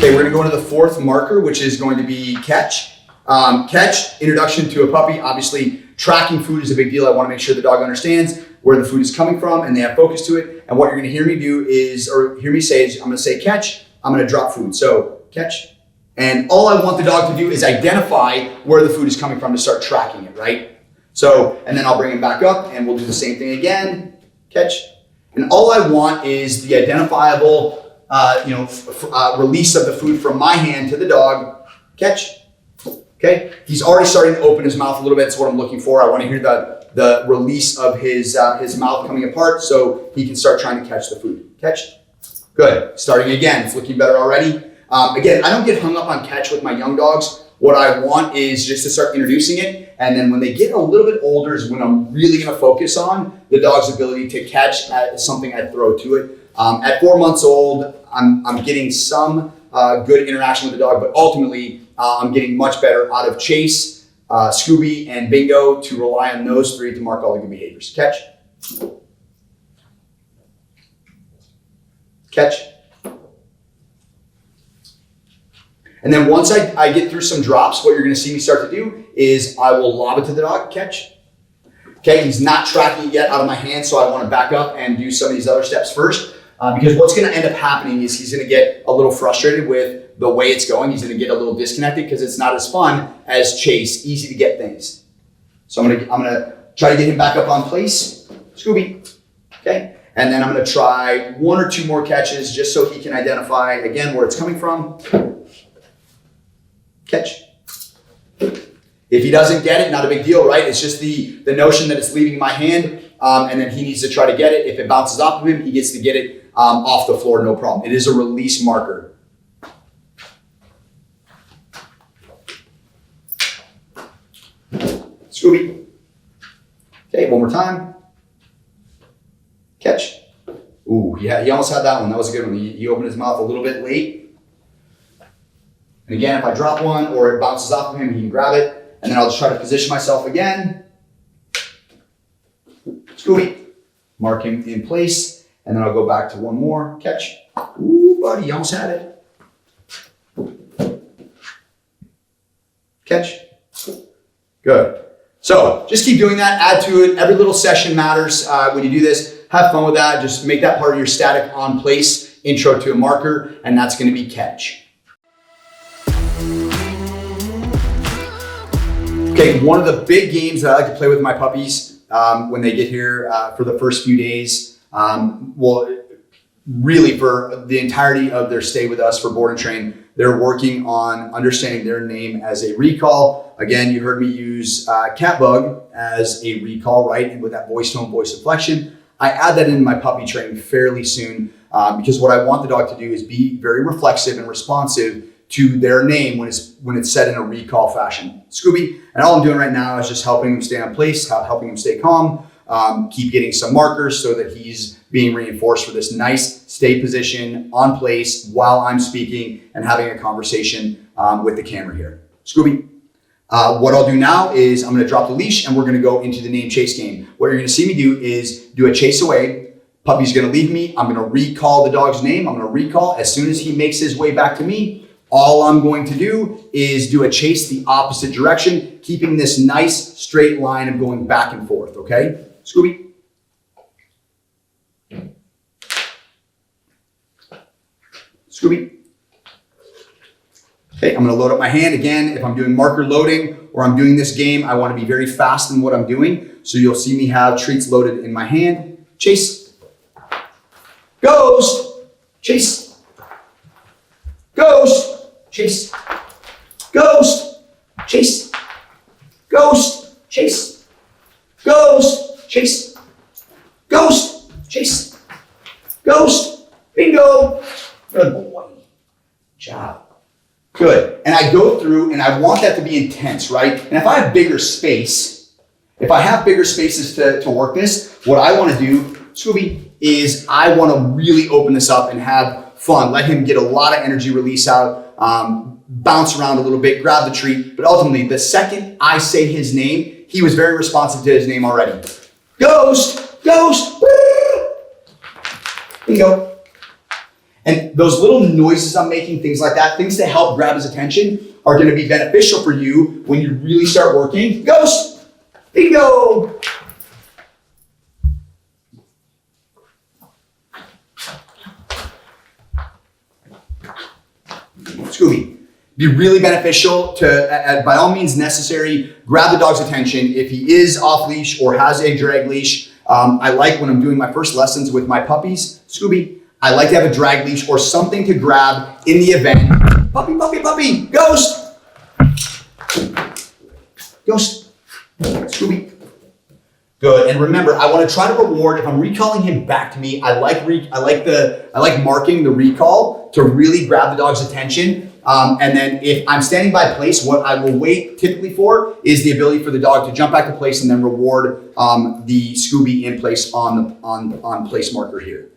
Okay, we're gonna go into the fourth marker, which is going to be catch. Catch, introduction to a puppy. Obviously, tracking food is a big deal. I wanna make sure the dog understands where the food is coming from and they have focus to it. And what you're gonna hear me do is, or hear me say is, I'm gonna say catch, I'm gonna drop food. So catch. And all I want the dog to do is identify where the food is coming from to start tracking it, right? So, and then I'll bring him back up and we'll do the same thing again, catch. And all I want is the identifiable release of the food from my hand to the dog, catch. Okay, he's already starting to open his mouth a little bit. That's what I'm looking for. I want to hear the release of his mouth coming apart so he can start trying to catch the food. Catch. Good. Starting again. It's looking better already. Again, I don't get hung up on catch with my young dogs. What I want is just to start introducing it. And then when they get a little bit older is when I'm really going to focus on the dog's ability to catch something I throw to it. At 4 months old, I'm getting some good interaction with the dog, but ultimately I'm getting much better out of Chase, Scooby, and Bingo to rely on those three to mark all the good behaviors. Catch. Catch. And then once I get through some drops, what you're gonna see me start to do is I will lob it to the dog, catch. Okay, he's not tracking it yet out of my hand, so I wanna back up and do some of these other steps first. Because what's gonna end up happening is he's gonna get a little frustrated with the way it's going. He's gonna get a little disconnected because it's not as fun as Chase, easy to get things. So I'm gonna try to get him back up on place, Scooby, okay? And then I'm gonna try 1 or 2 more catches just so he can identify, again, where it's coming from. Catch. If he doesn't get it, not a big deal, right? It's just the notion that it's leaving my hand, and then he needs to try to get it. If it bounces off of him, he gets to get it off the floor, no problem. It is a release marker. Scooby. Okay, one more time. Catch. Ooh, yeah, he almost had that one. That was a good one. He opened his mouth a little bit late. And again, if I drop one or it bounces off of him, he can grab it. And then I'll just try to position myself again. Scooby. Mark him in place. And then I'll go back to one more. Catch. Ooh, buddy, you almost had it. Catch. Good. So just keep doing that. Add to it. Every little session matters when you do this. Have fun with that. Just make that part of your static on place intro to a marker. And that's going to be catch. Okay, one of the big games that I like to play with my puppies when they get here for the first few days, really for the entirety of their stay with us for board and train, they're working on understanding their name as a recall. Again, you heard me use Catbug as a recall, right? And with that voice tone, voice inflection, I add that into my puppy training fairly soon because what I want the dog to do is be very reflexive and responsive to their name when it's said in a recall fashion. Scooby, and all I'm doing right now is just helping him stay on place, helping him stay calm, keep getting some markers so that he's being reinforced for this nice stay position on place while I'm speaking and having a conversation with the camera here. Scooby. What I'll do now is I'm gonna drop the leash and we're gonna go into the name chase game. What you're gonna see me do is do a chase away. Puppy's gonna leave me. I'm gonna recall the dog's name. I'm gonna recall. As soon as he makes his way back to me, all I'm going to do is do a chase the opposite direction, keeping this nice straight line of going back and forth, okay? Scooby. Scooby. Okay, I'm gonna load up my hand. Again, if I'm doing marker loading or I'm doing this game, I wanna be very fast in what I'm doing. So you'll see me have treats loaded in my hand. Chase. Ghost. Chase. Ghost. Chase. Ghost. Chase. Ghost. Chase. Ghost. Chase. Ghost. Chase. Ghost. Bingo. Good boy. Job. Good. And I go through and I want that to be intense, right? And if I have bigger space, if I have bigger spaces to work this, what I want to do, Scooby, is I want to really open this up and have fun. Let him get a lot of energy release out. Bounce around a little bit, grab the treat, but ultimately the second I say his name, he was very responsive to his name already. Ghost, ghost, bingo. And those little noises I'm making, things like that, things to help grab his attention are going to be beneficial for you when you really start working. Ghost, bingo. Scooby. Be really beneficial to, by all means necessary, grab the dog's attention. If he is off leash or has a drag leash, I like when I'm doing my first lessons with my puppies, Scooby, I like to have a drag leash or something to grab in the event. Puppy, puppy, puppy, ghost. Ghost, Scooby. Good, and remember, I want to try to reward, if I'm recalling him back to me, I like marking the recall to really grab the dog's attention. And then if I'm standing by place, what I will wait typically for is the ability for the dog to jump back to place and then reward the Scooby in place on place marker here.